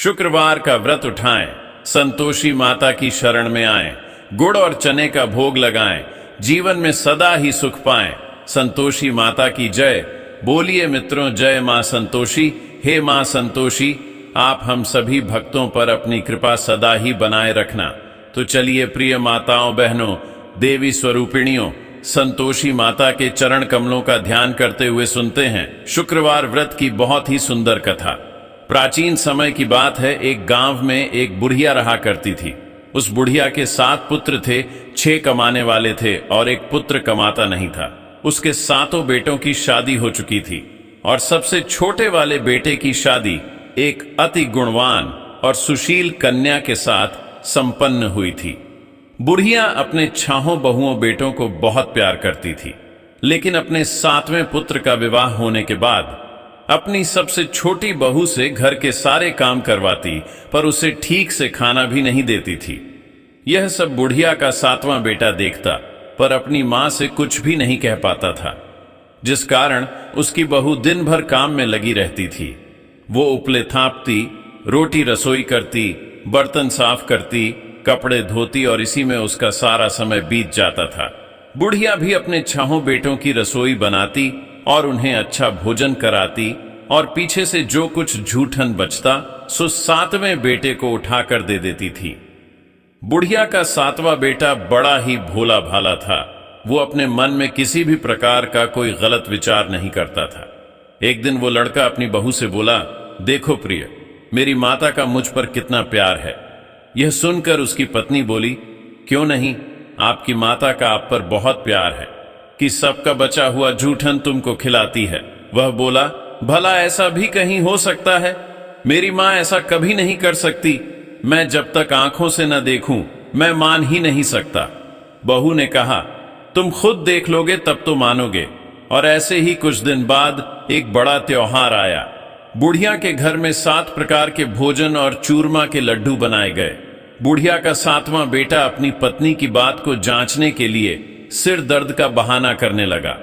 शुक्रवार का व्रत उठाएं, संतोषी माता की शरण में आएं, गुड़ और चने का भोग लगाएं, जीवन में सदा ही सुख पाएं। संतोषी माता की जय। बोलिए मित्रों, जय मां संतोषी। हे मां संतोषी, आप हम सभी भक्तों पर अपनी कृपा सदा ही बनाए रखना। तो चलिए प्रिय माताओं, बहनों, देवी स्वरूपिणियों, संतोषी माता के चरण कमलों का ध्यान करते हुए सुनते हैं शुक्रवार व्रत की बहुत ही सुंदर कथा। प्राचीन समय की बात है, एक गांव में एक बुढ़िया रहा करती थी। उस बुढ़िया के 7 पुत्र थे, 6 कमाने वाले थे और एक पुत्र कमाता नहीं था। उसके 7 बेटों की शादी हो चुकी थी और सबसे छोटे वाले बेटे की शादी एक अति गुणवान और सुशील कन्या के साथ संपन्न हुई थी। बुढ़िया अपने 6 बहुओं बेटों को बहुत प्यार करती थी, लेकिन अपने 7वें पुत्र का विवाह होने के बाद अपनी सबसे छोटी बहू से घर के सारे काम करवाती, पर उसे ठीक से खाना भी नहीं देती थी। यह सब बुढ़िया का 7वां बेटा देखता, पर अपनी मां से कुछ भी नहीं कह पाता था, जिस कारण उसकी बहू दिन भर काम में लगी रहती थी। वो उपले थापती, रोटी रसोई करती, बर्तन साफ करती, कपड़े धोती और इसी में उसका सारा समय बीत जाता था। बुढ़िया भी अपने 6 बेटों की रसोई बनाती और उन्हें अच्छा भोजन कराती और पीछे से जो कुछ झूठन बचता सो 7वें बेटे को उठाकर दे देती थी। बुढ़िया का 7वां बेटा बड़ा ही भोला भाला था। वो अपने मन में किसी भी प्रकार का कोई गलत विचार नहीं करता था। एक दिन वो लड़का अपनी बहू से बोला, देखो प्रिय, मेरी माता का मुझ पर कितना प्यार है। यह सुनकर उसकी पत्नी बोली, क्यों नहीं, आपकी माता का आप पर बहुत प्यार है कि सबका बचा हुआ जूठन तुमको खिलाती है। वह बोला, भला ऐसा भी कहीं हो सकता है? मेरी मां ऐसा कभी नहीं कर सकती। मैं जब तक आंखों से न देखूं, मैं मान ही नहीं सकता। बहू ने कहा, तुम खुद देख लोगे तब तो मानोगे। और ऐसे ही कुछ दिन बाद एक बड़ा त्योहार आया। बुढ़िया के घर में 7 प्रकार के भोजन और चूरमा के लड्डू बनाए गए। बुढ़िया का 7वां बेटा अपनी पत्नी की बात को जांचने के लिए सिर दर्द का बहाना करने लगा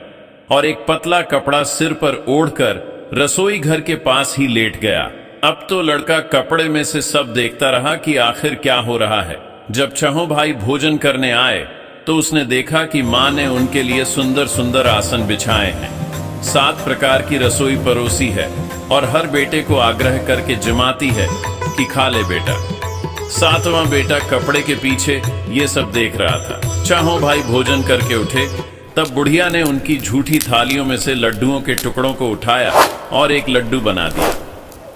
और एक पतला कपड़ा सिर पर ओढ़कर रसोई घर के पास ही लेट गया। अब तो लड़का कपड़े में से सब देखता रहा कि आखिर क्या हो रहा है। जब 6 भाई भोजन करने आए तो उसने देखा कि मां ने उनके लिए सुंदर सुंदर आसन बिछाए हैं, 7 प्रकार की रसोई परोसी है और हर बेटे को आग्रह करके जमाती है कि खा ले बेटा। 7वां बेटा कपड़े के पीछे ये सब देख रहा था। 6 भाई भोजन करके उठे, तब बुढ़िया ने उनकी झूठी थालियों में से लड्डुओं के टुकड़ों को उठाया और एक लड्डू बना दिया।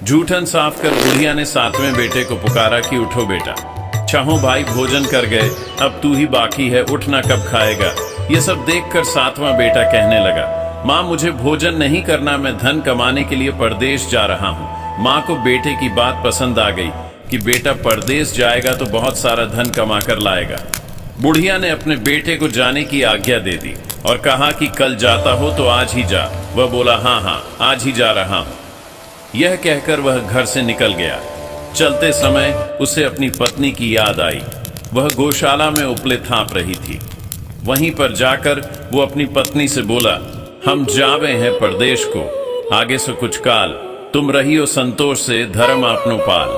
जूठन साफ कर बुढ़िया ने 7वें बेटे को पुकारा कि उठो बेटा, 6 भाई भोजन कर गए, अब तू ही बाकी है, उठना कब खाएगा। ये सब देखकर 7वां बेटा कहने लगा, माँ मुझे भोजन नहीं करना, मैं धन कमाने के लिए परदेश जा रहा हूँ। माँ को बेटे की बात पसंद आ गई कि बेटा परदेश जाएगा तो बहुत सारा धन कमा कर लाएगा। बुढ़िया ने अपने बेटे को जाने की आज्ञा दे दी और कहा कि कल जाता हो तो आज ही जा। वह बोला, हाँ, आज ही जा रहा हूँ। यह कहकर वह घर से निकल गया। चलते समय उसे अपनी पत्नी की याद आई। वह गौशाला में उपले थाप रही थी। वहीं पर जाकर वो अपनी पत्नी से बोला, हम जावे हैं परदेश को, आगे से कुछ काल तुम रहियो संतोष से, धर्म आपनो पाल।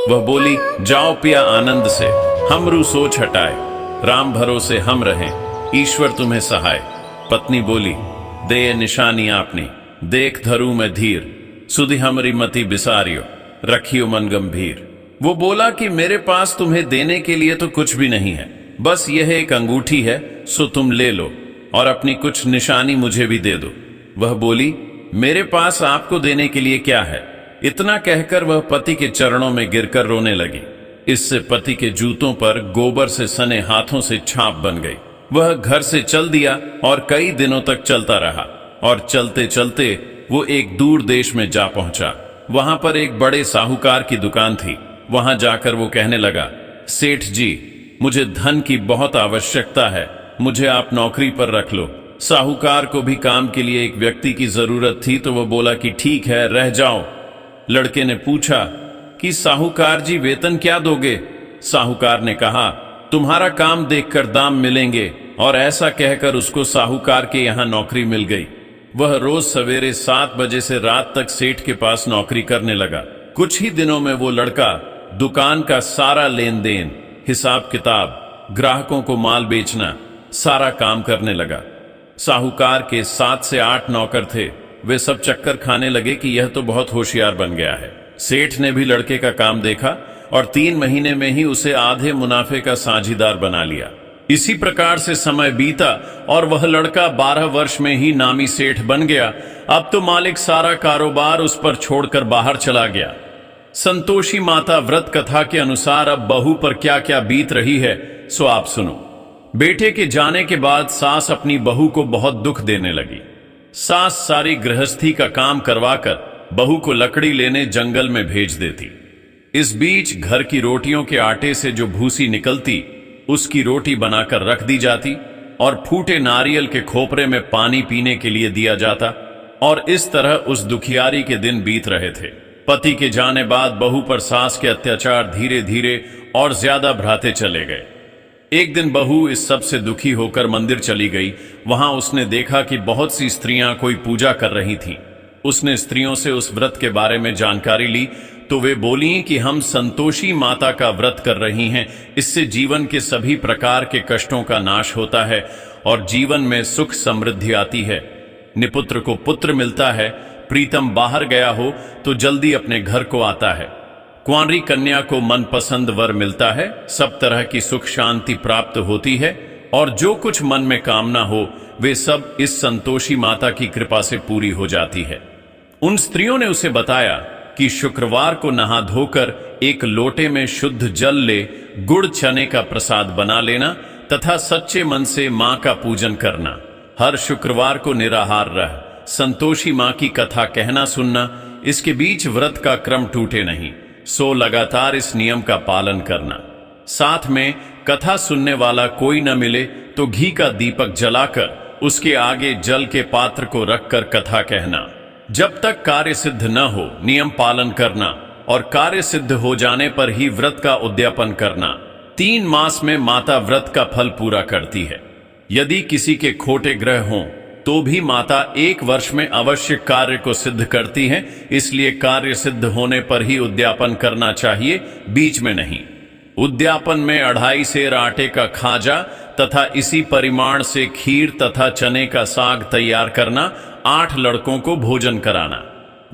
वह बोली, जाओ पिया आनंद से, हम रू सोच हटाए, राम भरोसे हम रहें, ईश्वर तुम्हें सहाय। पत्नी बोली, दे निशानी आपनी, देख धरू में धीर, सुधि हमरी मति बिसारियो, रखियो मन गंभीर। वो बोला कि मेरे पास तुम्हें देने के लिए तो कुछ भी नहीं है, बस यह एक अंगूठी है, सो तुम ले लो और अपनी कुछ निशानी मुझे भी दे दो। वह बोली, मेरे पास आपको देने के लिए क्या है? इतना कहकर वह पति के चरणों में गिरकर रोने लगी। इससे पति के जूतों पर गोबर से सने हाथों से छाप बन गई। वह घर से चल दिया और कई दिनों तक चलता रहा और चलते चलते वो एक दूर देश में जा पहुंचा। वहां पर एक बड़े साहूकार की दुकान थी। वहां जाकर वो कहने लगा, सेठ जी, मुझे धन की बहुत आवश्यकता है, मुझे आप नौकरी पर रख लो। साहूकार को भी काम के लिए एक व्यक्ति की जरूरत थी, तो वो बोला कि ठीक है, रह जाओ। लड़के ने पूछा कि साहूकार जी वेतन क्या दोगे? साहूकार ने कहा, तुम्हारा काम देखकर दाम मिलेंगे। और ऐसा कहकर उसको साहूकार के यहाँ नौकरी मिल गई। वह रोज सवेरे 7 बजे से रात तक सेठ के पास नौकरी करने लगा। कुछ ही दिनों में वो लड़का दुकान का सारा लेन देन, हिसाब किताब, ग्राहकों को माल बेचना, सारा काम करने लगा। साहूकार के 7 से 8 नौकर थे। वे सब चक्कर खाने लगे कि यह तो बहुत होशियार बन गया है। सेठ ने भी लड़के का काम देखा और 3 महीने में ही उसे आधे मुनाफे का साझीदार बना लिया। इसी प्रकार से समय बीता और वह लड़का 12 वर्ष में ही नामी सेठ बन गया। अब तो मालिक सारा कारोबार उस पर छोड़कर बाहर चला गया। संतोषी माता व्रत कथा के अनुसार अब बहू पर क्या क्या बीत रही है सो आप सुनो। बेटे के जाने के बाद सास अपनी बहू को बहुत दुख देने लगी। सास सारी गृहस्थी का काम करवाकर बहू को लकड़ी लेने जंगल में भेज देती। इस बीच घर की रोटियों के आटे से जो भूसी निकलती उसकी रोटी बनाकर रख दी जाती और फूटे नारियल के खोपरे में पानी पीने के लिए दिया जाता। और इस तरह उस दुखियारी के दिन बीत रहे थे। पति के जाने बाद बहू पर सास के अत्याचार धीरे धीरे और ज्यादा बढ़ाते चले गए। एक दिन बहू इस सब से दुखी होकर मंदिर चली गई। वहां उसने देखा कि बहुत सी स्त्रियां कोई पूजा कर रही थीं। उसने स्त्रियों से उस व्रत के बारे में जानकारी ली तो वे बोली कि हम संतोषी माता का व्रत कर रही हैं। इससे जीवन के सभी प्रकार के कष्टों का नाश होता है और जीवन में सुख समृद्धि आती है। निपुत्र को पुत्र मिलता है। प्रीतम बाहर गया हो तो जल्दी अपने घर को आता है। कुंवारी कन्या को मनपसंद वर मिलता है। सब तरह की सुख शांति प्राप्त होती है और जो कुछ मन में कामना हो वे सब इस संतोषी माता की कृपा से पूरी हो जाती है। उन स्त्रियों ने उसे बताया कि शुक्रवार को नहा धोकर एक लोटे में शुद्ध जल ले गुड़ चने का प्रसाद बना लेना तथा सच्चे मन से मां का पूजन करना। हर शुक्रवार को निराहार रह संतोषी मां की कथा कहना सुनना। इसके बीच व्रत का क्रम टूटे नहीं सो लगातार इस नियम का पालन करना। साथ में कथा सुनने वाला कोई न मिले तो घी का दीपक जलाकर उसके आगे जल के पात्र को रखकर कथा कहना। जब तक कार्य सिद्ध न हो नियम पालन करना और कार्य सिद्ध हो जाने पर ही व्रत का उद्यापन करना। 3 मास में माता व्रत का फल पूरा करती है। यदि किसी के खोटे ग्रह हों तो भी माता 1 वर्ष में अवश्य कार्य को सिद्ध करती है। इसलिए कार्य सिद्ध होने पर ही उद्यापन करना चाहिए, बीच में नहीं। उद्यापन में 2.5 सेर आटे का खाजा तथा इसी परिमाण से खीर तथा चने का साग तैयार करना। 8 लड़कों को भोजन कराना।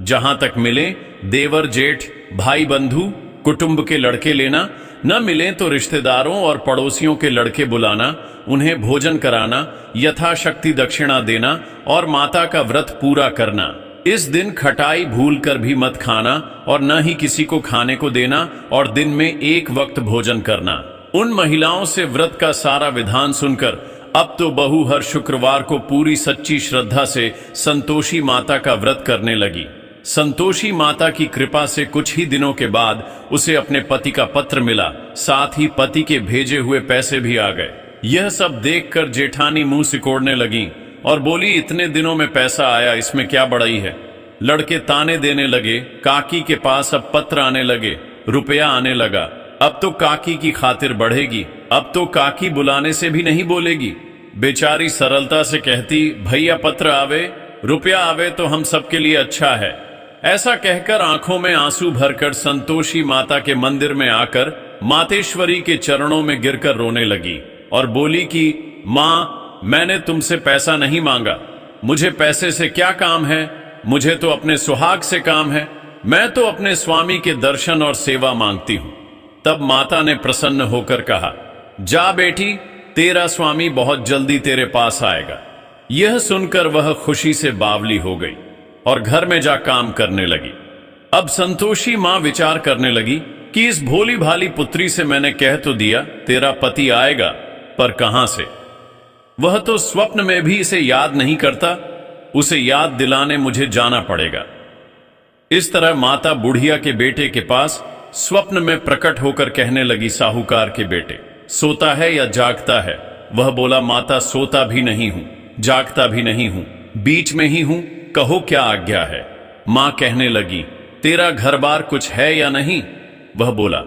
जहां तक मिले देवर जेठ भाई बंधु कुटुंब के लड़के लेना। न मिले तो रिश्तेदारों और पड़ोसियों के लड़के बुलाना, उन्हें भोजन कराना, यथाशक्ति दक्षिणा देना और माता का व्रत पूरा करना। इस दिन खटाई भूलकर भी मत खाना और न ही किसी को खाने को देना और दिन में 1 वक्त भोजन करना। उन महिलाओं से व्रत का सारा विधान सुनकर अब तो बहू हर शुक्रवार को पूरी सच्ची श्रद्धा से संतोषी माता का व्रत करने लगी। संतोषी माता की कृपा से कुछ ही दिनों के बाद उसे अपने पति का पत्र मिला। साथ ही पति के भेजे हुए पैसे भी आ गए। यह सब देखकर जेठानी मुंह सिकोड़ने लगी और बोली, इतने दिनों में पैसा आया, इसमें क्या बड़ाई है। लड़के ताने देने लगे। काकी के पास अब पत्र आने लगे, रुपया आने लगा। अब तो काकी की खातिर बढ़ेगी। अब तो काकी बुलाने से भी नहीं बोलेगी। बेचारी सरलता से कहती, भैया पत्र आवे, रुपया आवे तो हम सबके लिए अच्छा है। ऐसा कहकर आंखों में आंसू भरकर संतोषी माता के मंदिर में आकर मातेश्वरी के चरणों में गिरकर रोने लगी और बोली कि माँ, मैंने तुमसे पैसा नहीं मांगा। मुझे पैसे से क्या काम है। मुझे तो अपने सुहाग से काम है। मैं तो अपने स्वामी के दर्शन और सेवा मांगती हूं। तब माता ने प्रसन्न होकर कहा, जा बेटी, तेरा स्वामी बहुत जल्दी तेरे पास आएगा। यह सुनकर वह खुशी से बावली हो गई और घर में जा काम करने लगी। अब संतोषी मां विचार करने लगी कि इस भोली भाली पुत्री से मैंने कह तो दिया तेरा पति आएगा, पर कहां से। वह तो स्वप्न में भी इसे याद नहीं करता। उसे याद दिलाने मुझे जाना पड़ेगा। इस तरह माता बुढ़िया के बेटे के पास स्वप्न में प्रकट होकर कहने लगी, साहूकार के बेटे, सोता है या जागता है। वह बोला, माता सोता भी नहीं हूं, जागता भी नहीं हूं, बीच में ही हूं, कहो क्या आज्ञा है। मां कहने लगी, तेरा घर बार कुछ है या नहीं। वह बोला,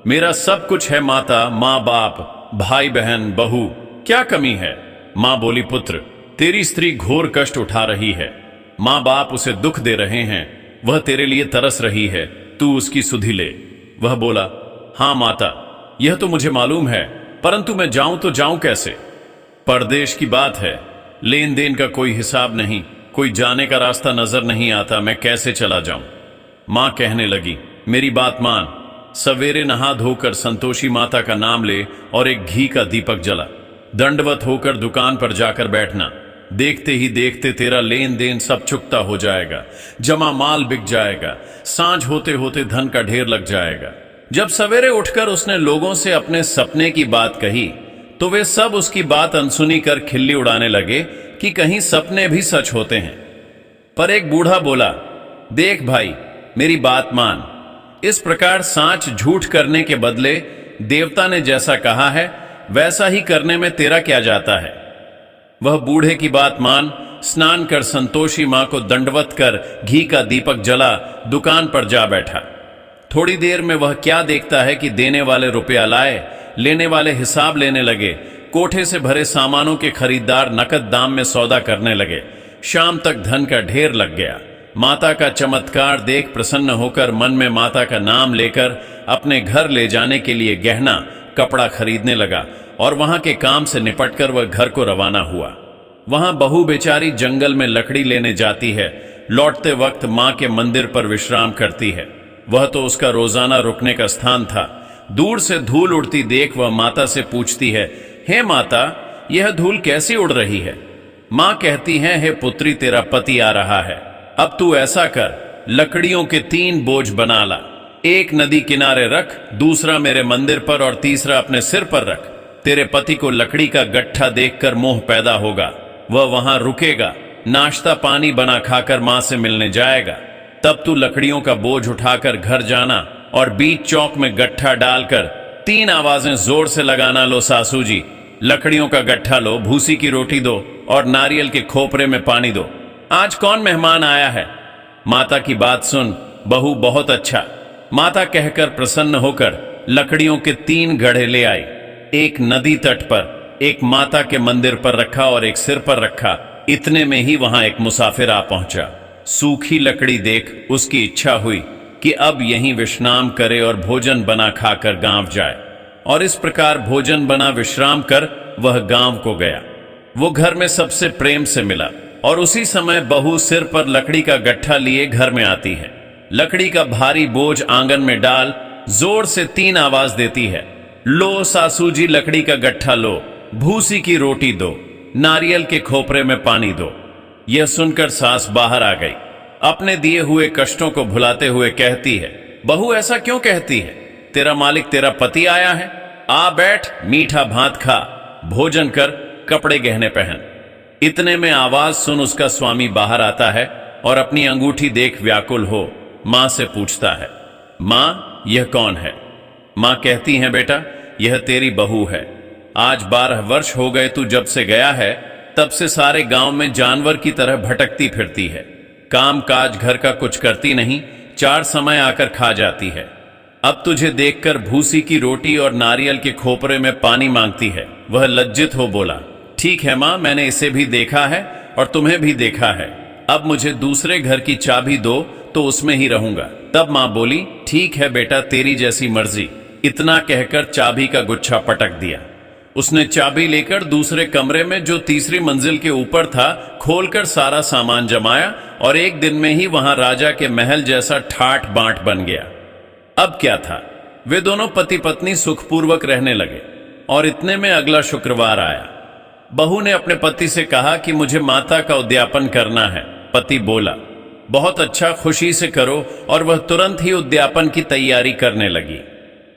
मेरा सब कुछ है माता, माँ बाप, भाई बहन, बहू, क्या कमी है। मां बोली, पुत्र, तेरी स्त्री घोर कष्ट उठा रही है। माँ बाप उसे दुख दे रहे हैं। वह तेरे लिए तरस रही है। तू उसकी सुधि ले। वह बोला, हाँ माता, यह तो मुझे मालूम है, परंतु मैं जाऊं तो जाऊं कैसे? परदेश की बात है, लेन देन का कोई हिसाब नहीं, कोई जाने का रास्ता नजर नहीं आता, मैं कैसे चला जाऊं? मां कहने लगी, मेरी बात मान, सवेरे नहा धोकर संतोषी माता का नाम ले और एक घी का दीपक जला। दंडवत होकर दुकान पर जाकर बैठना। देखते ही देखते तेरा लेन देन सब चुकता हो जाएगा, जमा माल बिक जाएगा, सांझ होते होते धन का ढेर लग जाएगा। जब सवेरे उठकर उसने लोगों से अपने सपने की बात कही तो वे सब उसकी बात अनसुनी कर खिल्ली उड़ाने लगे कि कहीं सपने भी सच होते हैं। पर एक बूढ़ा बोला, देख भाई, मेरी बात मान, इस प्रकार सांच झूठ करने के बदले देवता ने जैसा कहा है वैसा ही करने में तेरा क्या जाता है? वह बूढ़े की बात मान, स्नान कर संतोषी मां को दंडवत कर घी का दीपक जला दुकान पर जा बैठा। थोड़ी देर में वह क्या देखता है कि देने वाले रुपया लाए, लेने वाले हिसाब लेने लगे, कोठे से भरे सामानों के खरीदार नकद दाम में सौदा करने लगे। शाम तक धन का ढेर लग गया। माता का चमत्कार देख प्रसन्न होकर मन में माता का नाम लेकर अपने घर ले जाने के लिए गहना कपड़ा खरीदने लगा और वहां के काम से निपटकर वह घर को रवाना हुआ। वहां बहू बेचारी जंगल में लकड़ी लेने जाती है, लौटते वक्त मां के मंदिर पर विश्राम करती है। वह तो उसका रोजाना रुकने का स्थान था। दूर से धूल उड़ती देख वह माता से पूछती है, हे माता, यह धूल कैसी उड़ रही है? मां कहती है, हे पुत्री, तेरा पति आ रहा है, अब तू ऐसा कर, लकड़ियों के 3 बोझ बना ला, एक नदी किनारे रख, दूसरा मेरे मंदिर पर और तीसरा अपने सिर पर रख। तेरे पति को लकड़ी का गट्ठा देखकर मोह पैदा होगा, वह वहां रुकेगा, नाश्ता पानी बना खाकर मां से मिलने जाएगा। तब तू लकड़ियों का बोझ उठाकर घर जाना और बीच चौक में गट्ठा डालकर 3 आवाजें जोर से लगाना, लो सासू जी, लकड़ियों का गट्ठा लो, भूसी की रोटी दो और नारियल के खोपरे में पानी दो। आज कौन मेहमान आया है? माता की बात सुन बहू, बहुत अच्छा। माता कहकर प्रसन्न होकर लकड़ियों के 3 घड़े ले आई। एक नदी तट पर, एक माता के मंदिर पर रखा और एक सिर पर रखा। इतने में ही वहां एक मुसाफिर आ पहुंचा। सूखी लकड़ी देख उसकी इच्छा हुई कि अब यहीं विश्राम करे और भोजन बना खाकर गांव जाए। और इस प्रकार भोजन बना विश्राम कर वह गांव को गया। वो घर में सबसे प्रेम से मिला और उसी समय बहू सिर पर लकड़ी का गट्ठा लिए घर में आती है। लकड़ी का भारी बोझ आंगन में डाल जोर से 3 आवाज देती है, लो सासू जी, लकड़ी का गट्ठा लो, भूसी की रोटी दो, नारियल के खोपरे में पानी दो। यह सुनकर सास बाहर आ गई। अपने दिए हुए कष्टों को भुलाते हुए कहती है, बहू ऐसा क्यों कहती है? तेरा मालिक तेरा पति आया है, आ बैठ, मीठा भात खा, भोजन कर, कपड़े गहने पहन। इतने में आवाज सुन उसका स्वामी बाहर आता है और अपनी अंगूठी देख व्याकुल हो मां से पूछता है, मां, यह कौन है? मां कहती है, बेटा, यह तेरी बहू है। आज 12 वर्ष हो गए तू जब से गया है, तब से सारे गांव में जानवर की तरह भटकती फिरती है। काम काज घर का कुछ करती नहीं, 4 समय आकर खा जाती है। अब तुझे देखकर भूसी की रोटी और नारियल के खोपरे में पानी मांगती है। वह लज्जित हो बोला, ठीक है मां, मैंने इसे भी देखा है और तुम्हें भी देखा है। अब मुझे दूसरे घर की चाबी दो तो उसमें ही रहूंगा। तब मां बोली, ठीक है बेटा, तेरी जैसी मर्जी। इतना कहकर चाबी का गुच्छा पटक दिया। उसने चाबी लेकर दूसरे कमरे में, जो तीसरी मंजिल के ऊपर था, खोलकर सारा सामान जमाया और एक दिन में ही वहां राजा के महल जैसा ठाठ बांट बन गया। अब क्या था, वे दोनों पति पत्नी सुखपूर्वक रहने लगे। और इतने में अगला शुक्रवार आया। बहू ने अपने पति से कहा कि मुझे माता का उद्यापन करना है। पति बोला, बहुत अच्छा, खुशी से करो। और वह तुरंत ही उद्यापन की तैयारी करने लगी।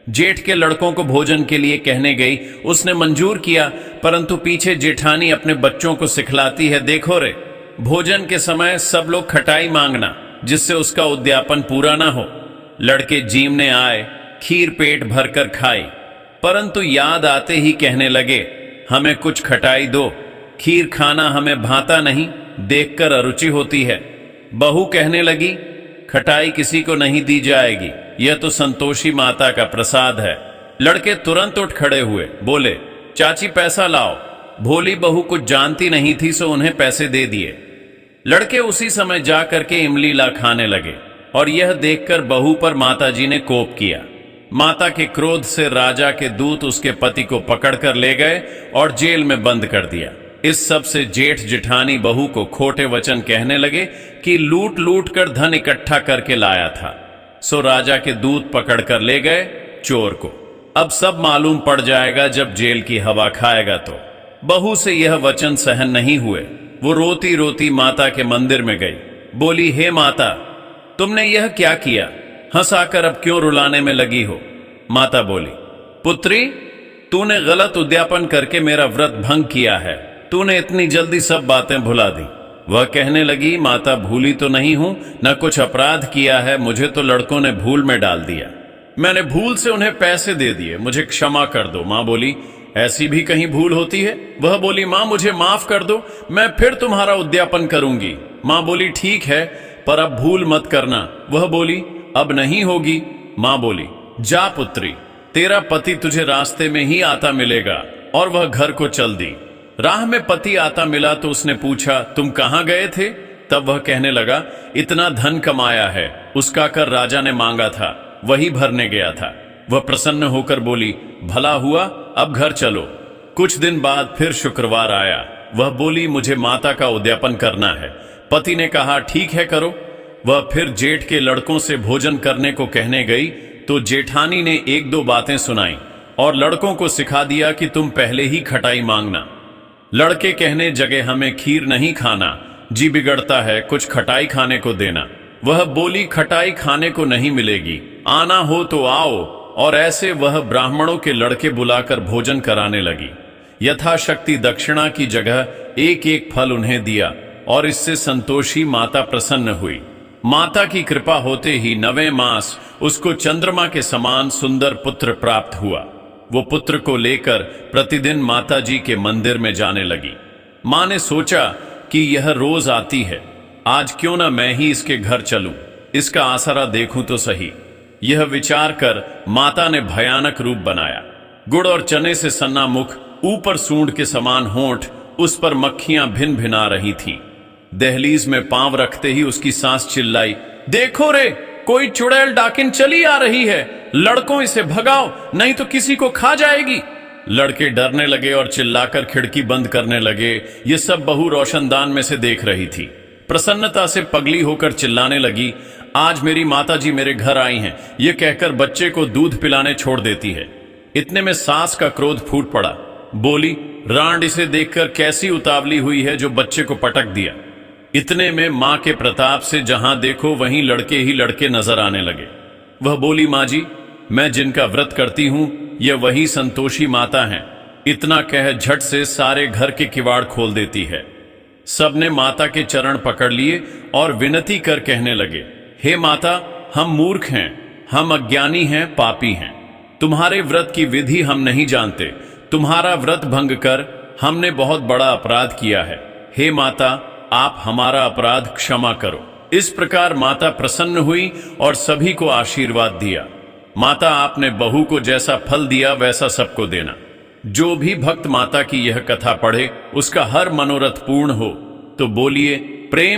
जेठ के लड़कों को भोजन के लिए कहने गई, उसने मंजूर किया, परंतु पीछे जेठानी अपने बच्चों को सिखलाती है, देखो रे, भोजन के समय सब लोग खटाई मांगना, जिससे उसका उद्यापन पूरा ना हो। लड़के जीमने आए, खीर पेट भरकर खाई, परंतु याद आते ही कहने लगे, हमें कुछ खटाई दो, खीर खाना हमें भाता नहीं, देखकर अरुचि होती है। बहू कहने लगी, खटाई किसी को नहीं दी जाएगी, यह तो संतोषी माता का प्रसाद है। लड़के तुरंत उठ खड़े हुए, बोले, चाची पैसा लाओ। भोली बहू कुछ जानती नहीं थी, सो उन्हें पैसे दे दिए। लड़के उसी समय जा करके इमली ला खाने लगे और यह देखकर बहू पर माताजी ने कोप किया। माता के क्रोध से राजा के दूत उसके पति को पकड़कर ले गए और जेल में बंद कर दिया। इस सब से जेठ जिठानी बहू को खोटे वचन कहने लगे कि लूट लूट कर धन इकट्ठा करके लाया था। सो राजा के दूत पकड़कर ले गए चोर को। अब सब मालूम पड़ जाएगा जब जेल की हवा खाएगा। तो बहू से यह वचन सहन नहीं हुए। वो रोती रोती माता के मंदिर में गई। बोली, हे माता, तुमने यह क्या किया? हंसाकर अब क्यों रुलाने में लगी हो? माता बोली, पुत्री, तूने गलत उद्यापन करके मेरा व्रत भंग किया है। तूने इतनी जल्दी सब बातें भुला दी। वह कहने लगी, माता, भूली तो नहीं हूं, न कुछ अपराध किया है। मुझे तो लड़कों ने भूल में डाल दिया। मैंने भूल से उन्हें पैसे दे दिए। मुझे क्षमा कर दो। मां बोली, ऐसी भी कहीं भूल होती है? वह बोली, मां, मुझे माफ कर दो, मैं फिर तुम्हारा उद्यापन करूंगी। मां बोली, ठीक है, पर अब भूल मत करना। वह बोली, अब नहीं होगी। मां बोली, जा पुत्री, तेरा पति तुझे रास्ते में ही आता मिलेगा। और वह घर को चल दी। राह में पति आता मिला तो उसने पूछा, तुम कहां गए थे? तब वह कहने लगा, इतना धन कमाया है, उसका कर राजा ने मांगा था, वही भरने गया था। वह प्रसन्न होकर बोली, भला हुआ, अब घर चलो। कुछ दिन बाद फिर शुक्रवार आया। वह बोली, मुझे माता का उद्यापन करना है। पति ने कहा, ठीक है, करो। वह फिर जेठ के लड़कों से भोजन करने को कहने गई तो जेठानी ने एक दो बातें सुनाई और लड़कों को सिखा दिया कि तुम पहले ही खटाई मांगना। लड़के कहने जगह, हमें खीर नहीं खाना, जी बिगड़ता है, कुछ खटाई खाने को देना। वह बोली, खटाई खाने को नहीं मिलेगी, आना हो तो आओ। और ऐसे वह ब्राह्मणों के लड़के बुलाकर भोजन कराने लगी। यथाशक्ति दक्षिणा की जगह एक एक फल उन्हें दिया और इससे संतोषी माता प्रसन्न हुई। माता की कृपा होते ही 9वें मास उसको चंद्रमा के समान सुंदर पुत्र प्राप्त हुआ। वो पुत्र को लेकर प्रतिदिन माता जी के मंदिर में जाने लगी। मां ने सोचा कि यह रोज आती है, आज क्यों ना मैं ही इसके घर चलूं, इसका आसरा देखूं तो सही। यह विचार कर माता ने भयानक रूप बनाया। गुड़ और चने से सन्ना मुख, ऊपर सूंड के समान होंठ, उस पर मक्खियां भिन भिना रही थीं। दहलीज में पांव रखते ही उसकी सांस चिल्लाई, देखो रे, कोई चुड़ैल डाकिन चली आ रही है, लड़कों इसे भगाओ, नहीं तो किसी को खा जाएगी। लड़के डरने लगे और चिल्लाकर खिड़की बंद करने लगे। ये सब बहू रोशनदान में से देख रही थी। प्रसन्नता से पगली होकर चिल्लाने लगी, आज मेरी माताजी मेरे घर आई हैं। यह कहकर बच्चे को दूध पिलाने छोड़ देती है। इतने में सास का क्रोध फूट पड़ा। बोली, रांड इसे देखकर कैसी उतावली हुई है जो बच्चे को पटक दिया। इतने में मां के प्रताप से जहां देखो वहीं लड़के ही लड़के नजर आने लगे। वह बोली, मां जी, मैं जिनका व्रत करती हूं यह वही संतोषी माता हैं। इतना कह झट से सारे घर के किवाड़ खोल देती है। सबने माता के चरण पकड़ लिए और विनती कर कहने लगे, हे माता, हम मूर्ख हैं, हम अज्ञानी हैं, पापी हैं। तुम्हारे व्रत की विधि हम नहीं जानते। तुम्हारा व्रत भंग कर हमने बहुत बड़ा अपराध किया है। हे माता, आप हमारा अपराध क्षमा करो। इस प्रकार माता प्रसन्न हुई और सभी को आशीर्वाद दिया। माता, आपने बहू को जैसा फल दिया वैसा सबको देना। जो भी भक्त माता की यह कथा पढ़े उसका हर मनोरथ पूर्ण हो। तो बोलिए, प्रेम